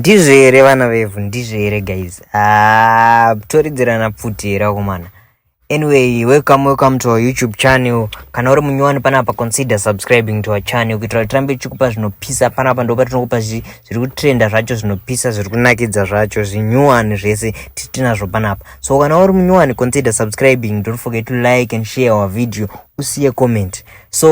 Ndizvere vana vevu, ndizvere guys. Toridzerana pfuti here kumana. Anyway, welcome to our YouTube channel. Kana uri munyowani panapa, consider subscribing to our channel kuitira tirambe tichikupa zvinopisa panapa. Ndopa tinokupa zviri kutrenda zvacho, zvinopisa, zviri kunakidza zvacho, zvinyowani zvese tinazvo panapa. So kana uri munyowani, consider subscribing. Don't forget to like and share our video. Usiye comment. So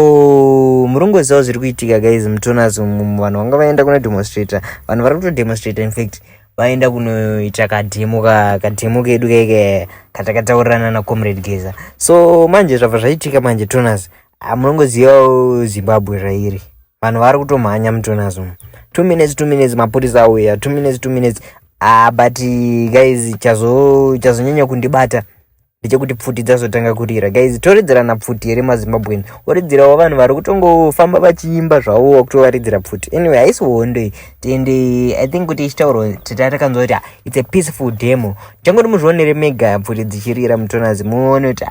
murungoziva zviri kuitika guys mutonazo vanhu vanga vaenda kuna demonstrator. Vanhu vari kutodemonstrate, in fact vaenda kunoita kadhemo kedu keke katakataurirana naComrade Geza. So manje zvabva zvaitika manje tonazo. Munongozivawo Zimbabwe zvairi. Vanhu vari kutomhanya mutonazo. 2 minutes mapurisa auya. 2 minutes. But guys chazonyanya kundibata ndechekuti pfuti dzazotanga kurira. Guys, toridzerana pfuti here maZimbabwe. Oridzirawo vanhu vari kutongofamba vachiimba zvavo kutovaridzira pfuti. Anyway, haisi hondo iyi. Tende I think kuti ichitaurwa tatakanzwa kuti it's a peaceful demo. Changoti muzvionere mega pfuti dzichirira mutonazi. Muone kuti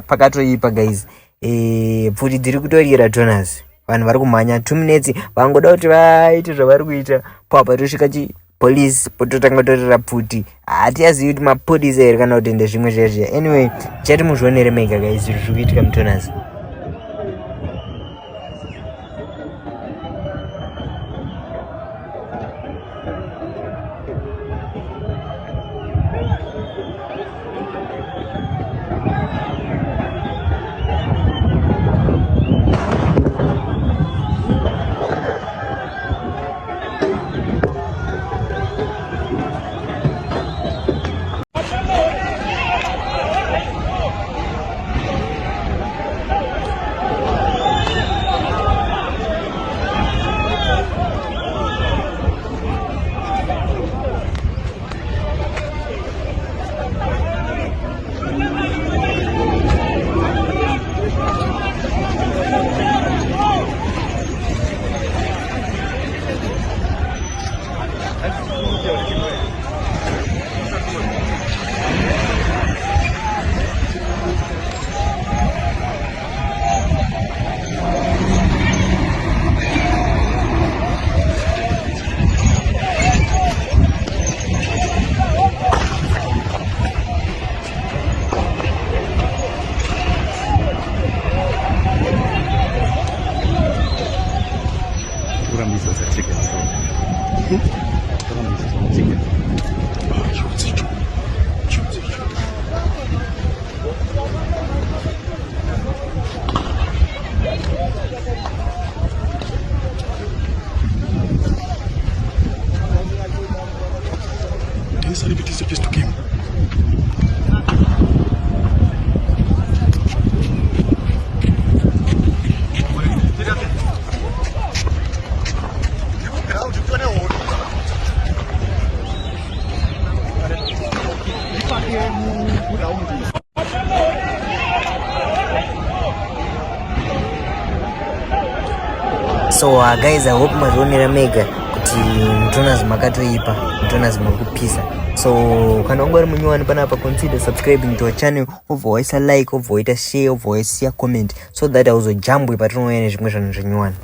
pakatoipa guys. Pfuti dziri kutorira tonazi. Vanhu vari kumhanya 2 minutes. Vangoda kuti vaite zvavari kuita. Papa tosvika police pototanga torira pfuti. Hatiyazivi kuti mapurisa here kana kuti ndezvimwe zvezve. Anyway, chati muzvionere mega guys zviri kuitika mutonazi. So guys, I hope mazvionera mega kuti mutonazi makatoipa, mutonazi muri kupisa. So kana ungari munyowani panapa, consider subscribing to our channel, obva waisa like, obva waita share, obva waisiya comment, so that hauzojambwe patinouya nezvimwe zvanhu zvenyowani.